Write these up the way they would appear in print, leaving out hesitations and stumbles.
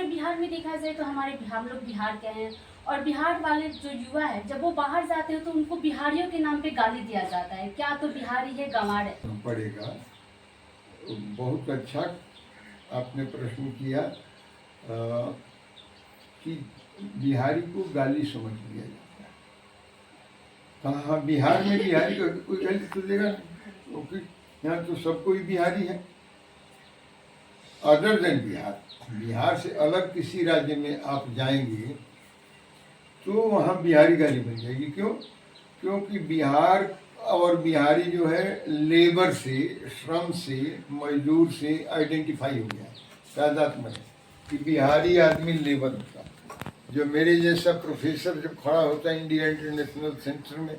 हमारे बिहार में देखा जाए तो हम लोग बिहार के हैं, और बिहार वाले जो युवा है जब वो बाहर जाते हैं तो उनको बिहारियों के नाम पे गाली दिया जाता है, क्या तो बिहारी है गंवार है। पड़ेगा। बहुत अच्छा आपने प्रश्न किया कि बिहारी को गाली समझ लिया जाता है। कहाँ बिहार में बिहारी का कोई गाली तो देगा नहीं, क्योंकि यहाँ तो सब कोई बिहारी है। अदर देन बिहार, बिहार से अलग किसी राज्य में आप जाएंगे तो वहाँ बिहारी गाली बन जाएगी। क्यों? क्योंकि बिहार और बिहारी जो है लेबर से, श्रम से, मजदूर से आइडेंटिफाई हो गया है तादाद में कि बिहारी आदमी लेबर होता है। जो मेरे जैसा प्रोफेसर जब खड़ा होता है इंडिया इंटरनेशनल सेंटर में,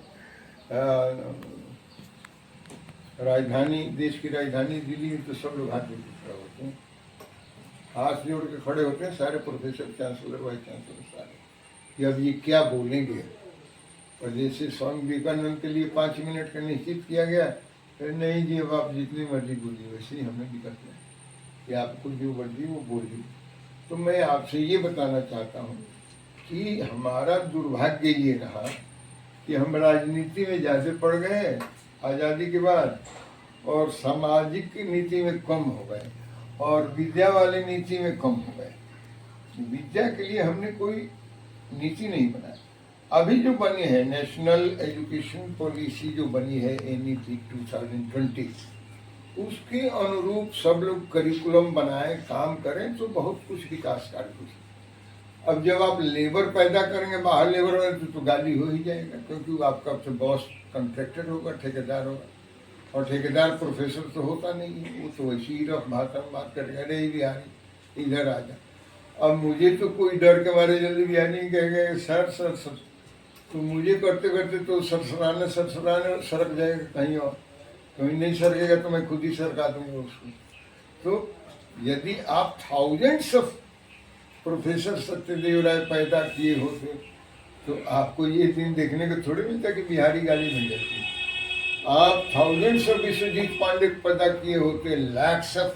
राजधानी, देश की राजधानी दिल्ली में, तो सब लोग हाथ जोड़ के खड़े होते हैं, हाथ जोड़ के खड़े होते हैं सारे प्रोफेसर, चांसलर, वाइस चांसलर सारे, कि अब ये क्या बोलेंगे। और जैसे स्वामी विवेकानंद के लिए 5 मिनट का निश्चित किया गया, तो नहीं जी अब आप जितनी मर्जी बोलिए, वैसे ही हमें भी करते हैं कि आपको जो मर्जी वो बोलिए। तो मैं आपसे ये बताना चाहता हूँ कि हमारा दुर्भाग्य ये रहा कि हम राजनीति में ज़्यादा पड़ गए आज़ादी के बाद, और सामाजिक नीति में कम हो गए, और विद्या वाली नीति में कम हो गए। विद्या के लिए हमने कोई नीति नहीं बनाई। अभी जो बनी है नेशनल एजुकेशन पॉलिसी जो बनी है NEP 2020, उसके अनुरूप सब लोग करिकुलम बनाए, काम करें तो बहुत कुछ विकास कार्य हो। अब जब आप लेबर पैदा करेंगे बाहर लेबर में तो गाली हो ही जाएगा, क्योंकि आपका बॉस कॉन्ट्रैक्टर होगा, ठेकेदार होगा, और ठेकेदार प्रोफेसर तो होता नहीं है, वो तो वैसे ही रफ भाषा में बात करेगा, अरे बिहारी इधर आ जा। अब मुझे तो कोई डर के मारे जल्दी बिहारी नहीं कहेगा सर सर सर, तो मुझे करते करते तो सरसराने सरक जाएगा कहीं, और कहीं नहीं सरकेगा तो मैं खुद ही सरका दूंगा उसको। तो यदि आप थाउजेंड्स ऑफ प्रोफेसर सत्यदेव राय पैदा किए होते तो आपको ये दिन देखने को थोड़ी मिलता कि बिहारी गाली बन जाती है। आप थाउजेंड्स ऑफ विश्वजीत पांडे पैदा किए होते, लैक्स ऑफ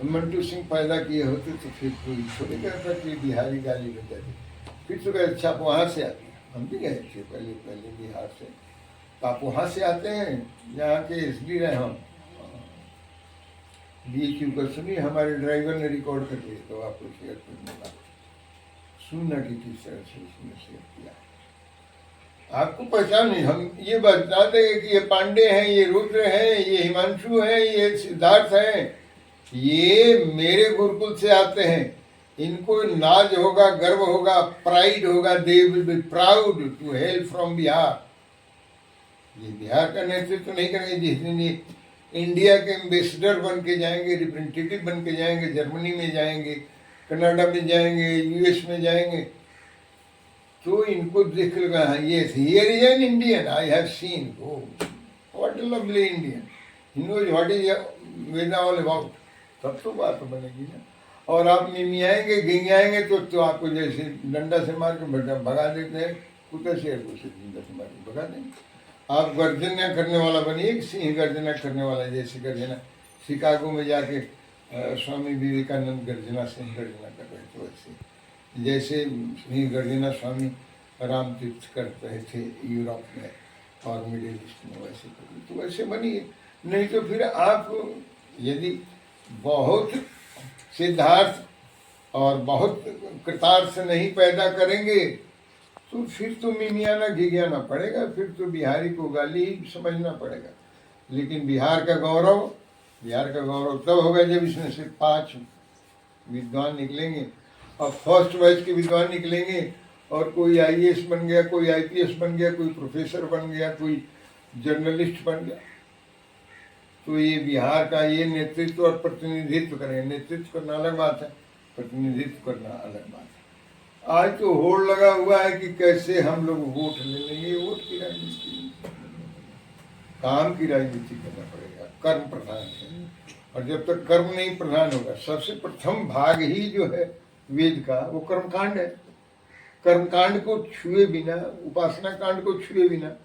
मंटू सिंह पैदा किए होते, तो फिर कोई थोड़ी कहता कि बिहारी गाली बन जाती। फिर तो कहे अच्छा आप वहाँ से आते हैं, हम भी गए थे पहले बिहार से, तो आप वहाँ से आते हैं, यहाँ के SD रहे हम, BHU का सुनिए, हमारे ड्राइवर ने रिकॉर्ड कर दिया तो आपको शेयर करने का, सुनना कि किस तरह से उसने शेयर किया। आपको पहचान नहीं, हम ये बता देंगे कि ये पांडे हैं, ये रुद्र हैं, ये हिमांशु हैं, ये सिद्धार्थ हैं, ये मेरे गुरुकुल से आते हैं, इनको नाज होगा, गर्व होगा, प्राइड होगा, they will be proud to hail from Bihar. ये बिहार का नेतृत्व नहीं करेंगे जिस दिन ये इंडिया के एम्बेसडर बन के जाएंगे, रिप्रेजेंटेटिव बन के जाएंगे, जर्मनी में जाएंगे, कनाडा में जाएंगे, US में जाएंगे, तो इनको देख लगा yes here is an Indian, I have seen, what a lovely Indian, he knows what is Veda all about, तब तो बात बनेगी ना। और आप मिमियाएंगे, गिंगाएंगे तो आपको जैसे डंडा से मार के भगा देते हैं, कुत्ते शेर को डंडा से मार के भगा देंगे। आप गर्जना करने वाला बनिए, सिंह गर्जना करने वाला, जैसे गर्जना शिकागो में जाके स्वामी विवेकानंद गर्जना, सिंह गर्जना कर रहे थे, वैसे जैसे सिंह गर्जना स्वामी रामतीर्थ कर रहे थे यूरोप में और मिडिल ईस्ट में, वैसे तो वैसे बनिए। नहीं तो फिर आप यदि बहुत सिद्धार्थ और बहुत कृतार्थ नहीं पैदा करेंगे तो फिर तो मिमियाना घिघियाना पड़ेगा, फिर तो बिहारी को गाली समझना पड़ेगा। लेकिन बिहार का गौरव तब होगा जब इसमें से 5 विद्वान निकलेंगे, और फर्स्ट बैच के विद्वान निकलेंगे, और कोई IAS बन गया, कोई IPS बन गया, कोई प्रोफेसर बन गया, कोई जर्नलिस्ट बन गया, तो ये बिहार का ये नेतृत्व और प्रतिनिधित्व करेंगे। नेतृत्व करना अलग बात है, प्रतिनिधित्व करना अलग बात है। आज तो होड़ लगा हुआ है कि कैसे हम लोग वोट ले लेंगे, वोट की राजनीति, काम की राजनीति करना पड़ेगा, कर्म प्रधान है। और जब तक कर्म नहीं प्रधान होगा, सबसे प्रथम भाग ही जो है वेद का वो कर्मकांड है। कर्मकांड को छुए बिना, उपासना कांड को छुए बिना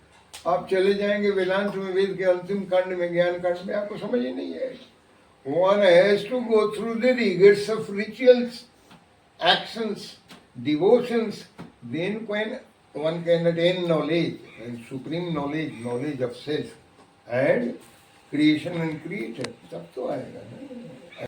आप चले जाएंगे वेदांत में, वेद के अंतिम कांड में, ज्ञान कांड में, आपको समझ ही नहीं है। One has to go through the rigors of rituals. actions, devotions, then when one can attain knowledge, and supreme knowledge, knowledge of self, and creation and creator, तब तो आएगा ना.